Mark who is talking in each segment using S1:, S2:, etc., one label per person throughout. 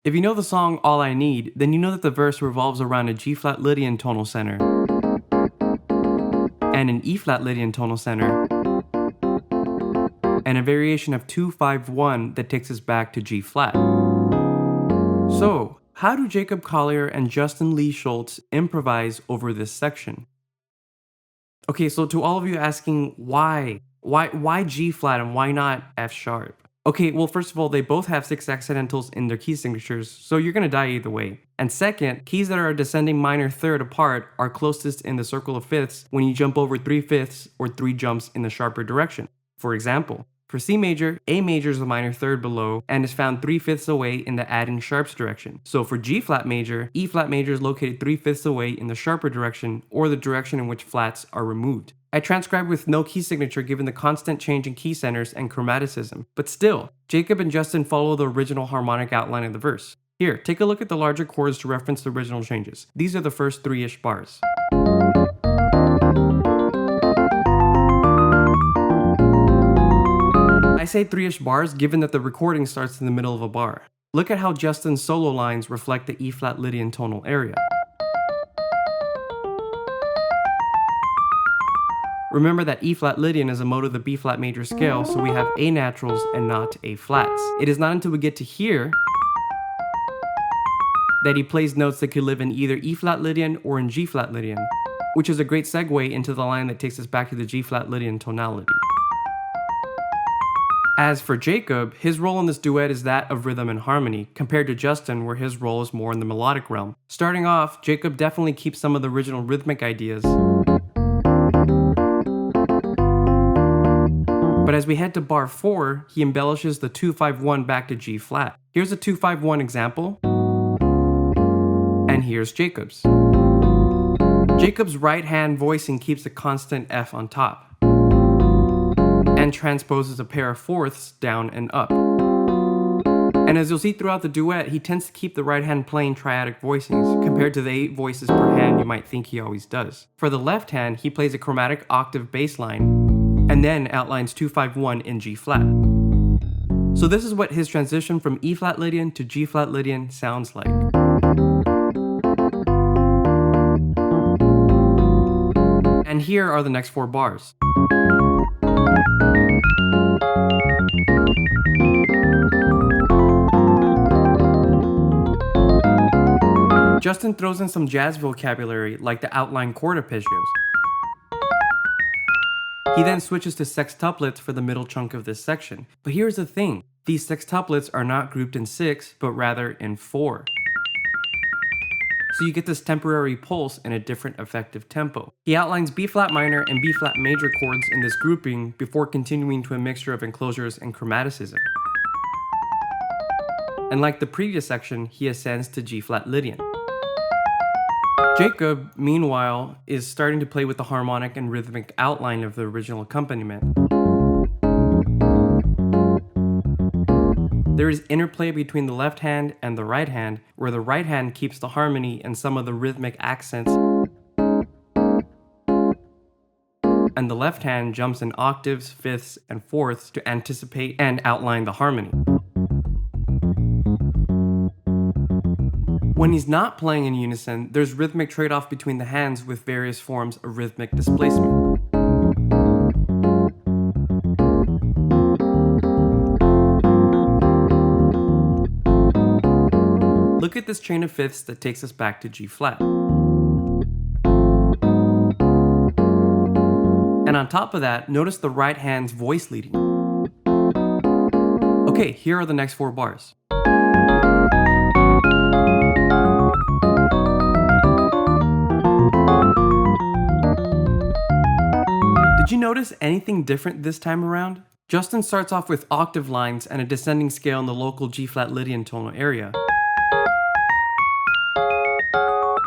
S1: If you know the song All I Need, then you know that the verse revolves around a G-flat Lydian tonal center and an E-flat Lydian tonal center and a variation of 2-5-1 that takes us back to G-flat. So, how do Jacob Collier and Justin Lee Schultz improvise over this section? Okay, so to all of you asking why G-flat and why not F-sharp? Okay, well, first of all, they both have 6 accidentals in their key signatures, so you're gonna die either way. And second, keys that are a descending minor third apart are closest in the circle of fifths when you jump over 3/5 or 3 jumps in the sharper direction. For example, for C major, A major is a minor third below and is found 3/5 away in the adding sharps direction. So for G flat major, E flat major is located 3/5 away in the sharper direction or the direction in which flats are removed. I transcribed with no key signature given the constant change in key centers and chromaticism, but still, Jacob and Justin follow the original harmonic outline of the verse. Here, take a look at the larger chords to reference the original changes. These are the first 3-ish bars. I say 3-ish bars given that the recording starts in the middle of a bar. Look at how Justin's solo lines reflect the E-flat Lydian tonal area. Remember that E-flat Lydian is a mode of the B-flat major scale, so we have A naturals and not A flats. It is not until we get to here that he plays notes that could live in either E-flat Lydian or in G-flat Lydian, which is a great segue into the line that takes us back to the G-flat Lydian tonality. As for Jacob, his role in this duet is that of rhythm and harmony, compared to Justin where his role is more in the melodic realm. Starting off, Jacob definitely keeps some of the original rhythmic ideas, but as we head to bar 4, he embellishes the 2-5-1 back to G flat. Here's a 2-5-1 example, and here's Jacob's. Jacob's right hand voicing keeps a constant F on top and transposes a pair of fourths down and up. And as you'll see throughout the duet, he tends to keep the right hand playing triadic voicings, compared to the 8 voices per hand you might think he always does. For the left hand, he plays a chromatic octave bass line, and then outlines 2-5-1 in G flat. So this is what his transition from E flat Lydian to G flat Lydian sounds like. And here are the next 4 bars. Justin throws in some jazz vocabulary like the outline chord arpeggios. He then switches to sextuplets for the middle chunk of this section. But here's the thing, these sextuplets are not grouped in 6, but rather in 4. So you get this temporary pulse in a different effective tempo. He outlines B flat minor and B flat major chords in this grouping before continuing to a mixture of enclosures and chromaticism. And like the previous section, he ascends to G flat Lydian. Jacob, meanwhile, is starting to play with the harmonic and rhythmic outline of the original accompaniment. There is interplay between the left hand and the right hand, where the right hand keeps the harmony and some of the rhythmic accents, and the left hand jumps in octaves, fifths, and fourths to anticipate and outline the harmony. When he's not playing in unison, there's rhythmic trade-off between the hands with various forms of rhythmic displacement. Look at this chain of fifths that takes us back to G flat. And on top of that, notice the right hand's voice leading. Okay, here are the next 4 bars. Did you notice anything different this time around? Justin starts off with octave lines and a descending scale in the local G-flat Lydian tonal area.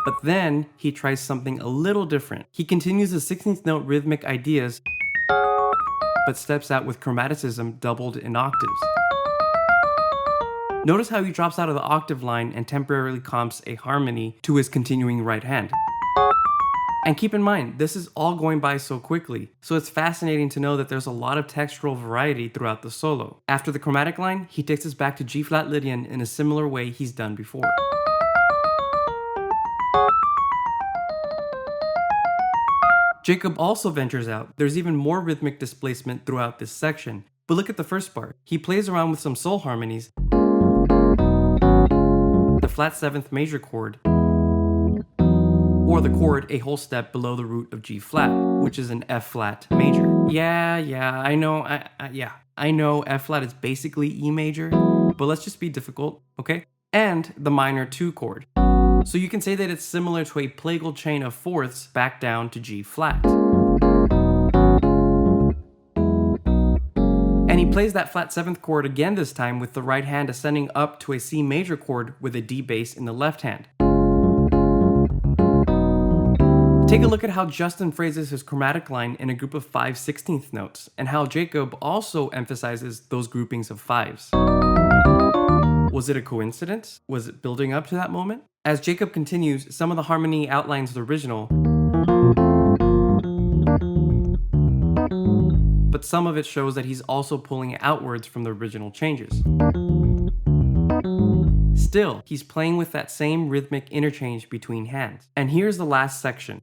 S1: But then, he tries something a little different. He continues the 16th note rhythmic ideas, but steps out with chromaticism doubled in octaves. Notice how he drops out of the octave line and temporarily comps a harmony to his continuing right hand. And keep in mind, this is all going by so quickly, so it's fascinating to know that there's a lot of textural variety throughout the solo. After the chromatic line, he takes us back to G-flat Lydian in a similar way he's done before. Jacob also ventures out. There's even more rhythmic displacement throughout this section, but look at the first part. He plays around with some soul harmonies, the flat 7th major chord, or the chord a whole step below the root of G flat, which is an F flat major. I know F flat is basically E major, but let's just be difficult, okay? And the minor 2 chord. So you can say that it's similar to a plagal chain of fourths back down to G flat. And he plays that flat 7th chord again this time with the right hand ascending up to a C major chord with a D bass in the left hand. Take a look at how Justin phrases his chromatic line in a group of 5/16 notes, and how Jacob also emphasizes those groupings of fives. Was it a coincidence? Was it building up to that moment? As Jacob continues, some of the harmony outlines the original, but some of it shows that he's also pulling outwards from the original changes. Still, he's playing with that same rhythmic interchange between hands. And here's the last section.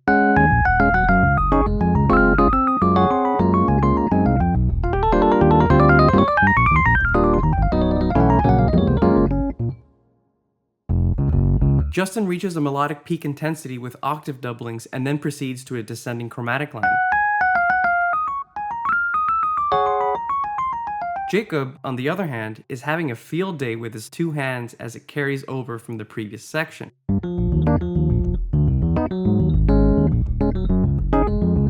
S1: Justin reaches a melodic peak intensity with octave doublings and then proceeds to a descending chromatic line. Jacob, on the other hand, is having a field day with his 2 hands as it carries over from the previous section.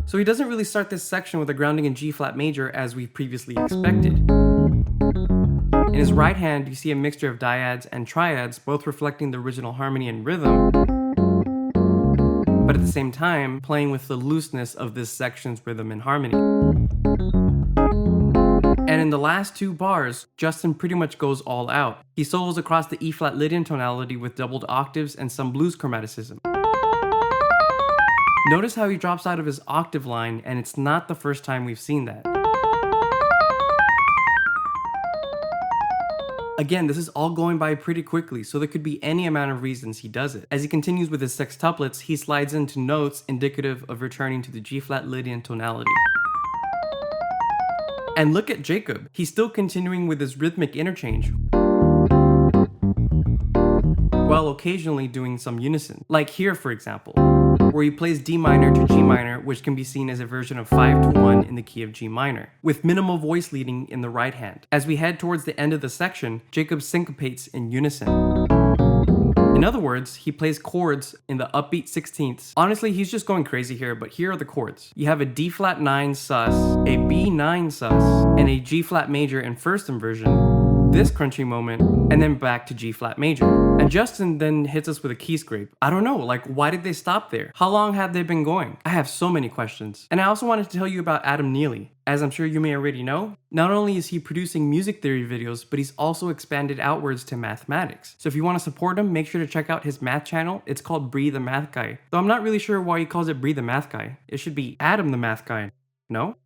S1: So he doesn't really start this section with a grounding in G flat major as we previously expected. In his right hand, you see a mixture of dyads and triads, both reflecting the original harmony and rhythm, but at the same time, playing with the looseness of this section's rhythm and harmony. And in the last 2 bars, Justin pretty much goes all out. He solos across the E flat Lydian tonality with doubled octaves and some blues chromaticism. Notice how he drops out of his octave line, and it's not the first time we've seen that. Again, this is all going by pretty quickly, so there could be any amount of reasons he does it. As he continues with his sextuplets, he slides into notes indicative of returning to the G flat Lydian tonality. And look at Jacob, he's still continuing with his rhythmic interchange, while occasionally doing some unison. Like here, for example, where he plays D minor to G minor, which can be seen as a version of 5/1 in the key of G minor, with minimal voice leading in the right hand. As we head towards the end of the section, Jacob syncopates in unison. In other words, he plays chords in the upbeat 16ths. Honestly, he's just going crazy here, but here are the chords. You have a D flat 9 sus, a B9 sus, and a G flat major in first inversion, this crunchy moment, and then back to G flat major. And Justin then hits us with a key scrape. I don't know, like, why did they stop there? How long have they been going? I have so many questions. And I also wanted to tell you about Adam Neely. As I'm sure you may already know, not only is he producing music theory videos, but he's also expanded outwards to mathematics. So if you want to support him, make sure to check out his math channel. It's called Bree the Math Guy. Though I'm not really sure why he calls it Bree the Math Guy. It should be Adam the Math Guy. No?